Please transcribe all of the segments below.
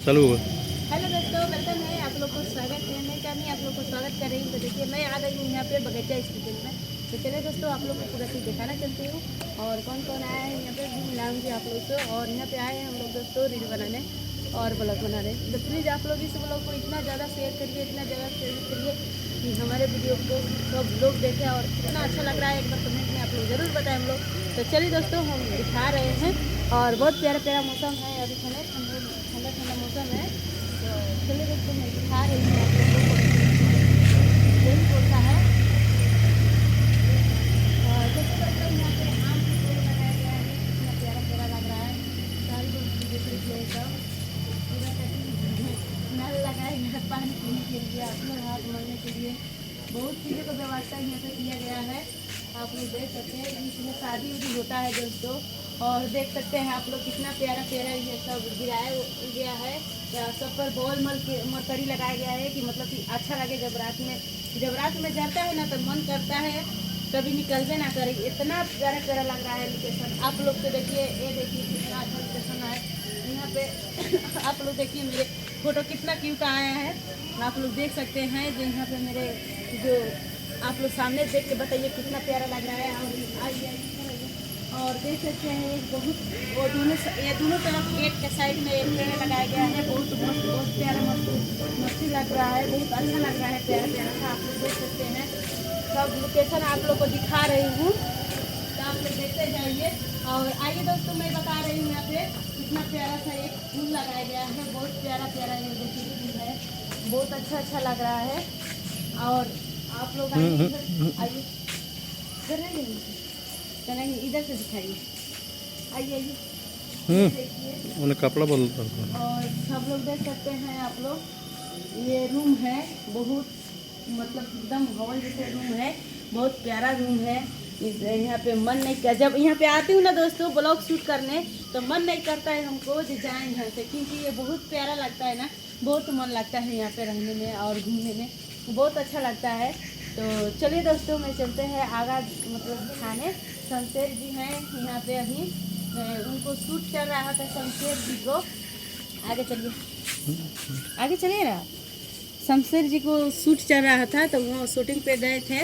चालू हुआ। हेलो दोस्तों, वेलकम है आप लोग को, स्वागत है। मैं चांदी आप लोग को स्वागत कर रही हूँ। तो देखिए मैं आ गई हूँ यहाँ पे बगीचा स्टेशन में। तो चलिए दोस्तों आप लोग को पूरा चीज़ दिखाना चलती हूँ और कौन कौन आया है यहाँ पे भी मिलाऊंगी आप लोग को। और यहाँ पे आए हैं हम लोग दोस्तों रील बनाने और ब्लॉग बनाने। तो प्लीज़ आप लोग इस ब्लॉग को इतना ज़्यादा शेयर करिए, इतना ज़्यादा शेयर करिए कि हमारे वीडियो को सब लोग देखें और कितना अच्छा लग रहा है एक बार कमेंट में आप लोग ज़रूर बताएं हम लोग। तो चलिए दोस्तों हम दिखा रहे हैं और बहुत प्यारा प्यारा मौसम है, अभी ठंडा ठंडा ठंडा मौसम है। तो चलिए दोस्तों मैं दिखा रही हूँ आप लोगों को, यही बोलता है। और देखिए दोस्तों यहाँ पे आम का पेड़ लगाया गया है, कितना प्यारा प्यारा लग रहा है। सारी दोस्तों देख लीजिए, सब पूरा नल लगाए गया पानी पीने के लिए, अपने हाथ मलने के लिए, बहुत चीज़ों का व्यवस्था यहाँ पे किया गया है। आप लोग देख सकते हैं इसमें शादी उदी होता है दोस्तों। और देख सकते हैं आप लोग कितना प्यारा प्यारा ये सब गिराया गया है। सब पर बॉल मरकरी लगाया गया है कि मतलब कि अच्छा लगे जब रात में जरता है ना तो मन करता है कभी निकलवे ना करे। इतना प्यारा प्यारा लग रहा है लोकेशन। आप लोग तो देखिए, ये देखिए कितना अच्छा लोकेशन है यहाँ पे। आप लोग देखिए मेरे फोटो कितना क्यूट आया है, आप लोग देख सकते हैं। जो यहाँ पे मेरे जो आप लोग सामने देख के बताइए कितना प्यारा लग रहा है। और आइए और देख सकते हैं बहुत वो दोनों तरफ गेट के साइड में एक पेड़ लगाया गया है। बहुत मस्त, बहुत प्यारा मस्ती लग रहा है, बहुत अच्छा लग रहा है, प्यारा प्यारा सा। आप लोग देख सकते हैं सब लोकेशन आप लोग को दिखा रही हूँ, तो आप लोग देखते जाइए। और आइए दोस्तों मैं बता रही हूँ यहाँ पे कितना प्यारा सा एक फूल लगाया गया है, बहुत प्यारा प्यारा ये देखिए फूल है, बहुत अच्छा लग रहा है। और आप लोग आइए चलेंगे, इधर से दिखाइए, आइए आइए देखिए। उन्हें कपड़ा बदलता था। और सब लोग देख सकते हैं आप लोग, ये रूम है, बहुत मतलब एकदम हॉल जैसे रूम है, बहुत प्यारा रूम है। यहाँ पे मन नहीं कर, जब यहाँ पे आती हूँ ना दोस्तों ब्लॉग शूट करने तो मन नहीं करता है हमको जो जाएँ यहाँ से, क्योंकि ये बहुत प्यारा लगता है ना, बहुत मन लगता है यहाँ पे रहने में और घूमने में, बहुत अच्छा लगता है। तो चलिए दोस्तों मैं चलते हैं आगा मतलब दिखाने। शमशेर जी हैं यहाँ पे, अभी उनको शूट चल रहा था शमशेर जी को। आगे चलिए ना, शमशेर जी को शूट चल रहा था तो वो शूटिंग पे गए थे।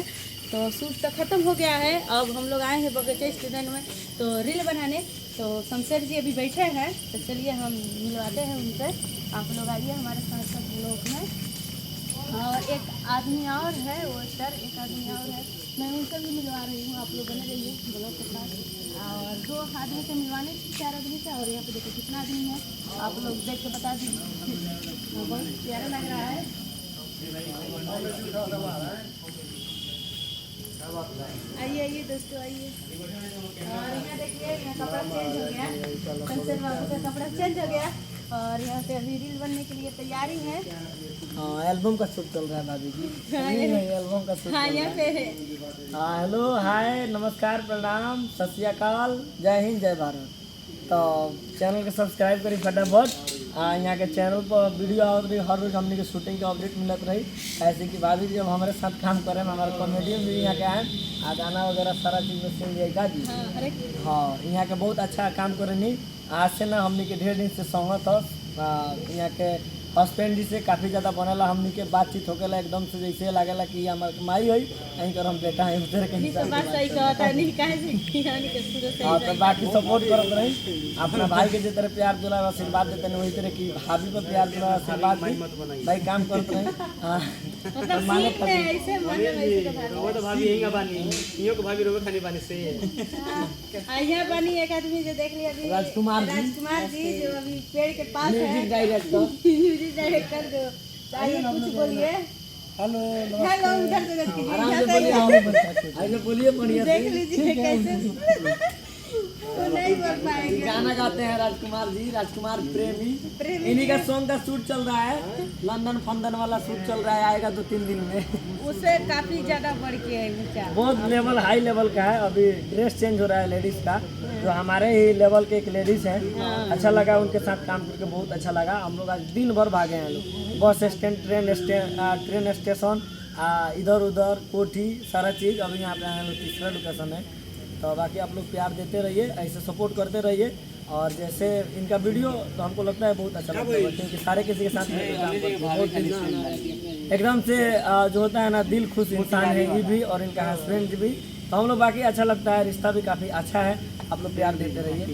तो शूट तो ख़त्म हो गया है, अब हम लोग आए हैं बगीचा स्टेशन में तो रील बनाने। तो शमशेर जी अभी बैठे हैं, तो चलिए हम मिलवाते हैं उनसे। आप लोग आइए हमारे साथ साथ लोग में। और एक आदमी और है वो सर, एक आदमी और है, मैं उनसे भी मिलवा रही हूँ। आप लोग बने रहिए ब्लॉग के साथ। और 2 आदमी से मिलवाने 4 आदमी से। और यहाँ पे देखो कितना आदमी है, आप लोग देख के बता दीजिए, बहुत प्यारा लग रहा है। आइए आइए दोस्तों आइए। और यहाँ देखिए यहाँ कपड़ा चेंज हो गया, शमशेर बाबू का कपड़ा चेंज हो गया। और यहाँ पे अभी रील बनने के लिए तैयारी है। हाँ, एल्बम का शूट चल रहा है भाभी जी। एल्बम का शूट। हाँ यहाँ पे है। हाँ, हेलो, हाय, नमस्कार, प्रणाम, सत श्री अकाल, जय हिंद, जय भारत। तो चैनल के सब्सक्राइब करी फटाफट। यहाँ के चैनल पर वीडियो आवत रही, हर रोज हमने के शूटिंग के अपडेट मिलत रही। ऐसे कि भाभी जी जब हमारे साथ काम करे हमारे कॉमेडियन भी यहाँ के आए, गाना वगैरह सारा चीज़ में सुन लिएगा जी। हाँ, यहाँ के बहुत अच्छा काम करेनी। आज से ना हमने के ढेर दिन से सहमत हो। यहाँ के हस्बैंड जी से काफ़ी ज़्यादा बनेला, हमने के बातचीत होकेला एकदम से जैसे लगेला कि हमारे माई हुई कहीं कर हम बेटा है उधर कहीं। हाँ, तो बाकी सपोर्ट करते रही, अपना भाई के जिस तरह प्यार दुलार आशीर्वाद देते हैं वही तरह की भाभी पर प्यार दुलार आशीर्वाद भाई काम करते रहे। हाँ, एक आदमी जो देख लिया राजकुमार जी जो अभी पेड़ के पास है, म्यूजिक डायरेक्टर। म्यूजिक डायरेक्टर जो आइए कुछ बोलिए। हेलो, हेलो उधर से देख लीजिए, आराम से बोलिए, आइए बोलिए बढ़िया से। देख लीजिए कैसे वो नहीं बोल पाएंगे। गाना गाते हैं राजकुमार जी, राजकुमार प्रेमी। इन्हीं का सॉन्ग का शूट चल रहा है, लंदन फंदन वाला शूट चल रहा है, आएगा 2-3 दिन में। उससे काफी ज्यादा बढ़ के है ऊंचा, बहुत लेवल हाई लेवल का है। अभी ड्रेस चेंज हो रहा है लेडीज का, जो हमारे ही लेवल के एक लेडीज हैं। अच्छा लगा उनके साथ काम करके, बहुत अच्छा लगा। हम लोग आज दिन भर भागे हैं लोग, बस स्टैंड, ट्रेन स्टेशन, इधर उधर कोठी, सारा चीज़। अभी यहाँ पे आए लोग 3रा लोकेशन है। तो बाकी आप लोग प्यार देते रहिए, ऐसे सपोर्ट करते रहिए। और जैसे इनका वीडियो तो हमको लगता है बहुत अच्छा लगता है, क्योंकि सारे किसी के साथ मिलकर काम करते हैं। बहुत एकदम से जो होता है ना, दिल खुश इंसान है ये भी, और इनका हस्बैंड भी। तो हम लोग बाकी अच्छा लगता है, रिश्ता भी काफ़ी अच्छा है। आप लोग प्यार देते रहिए।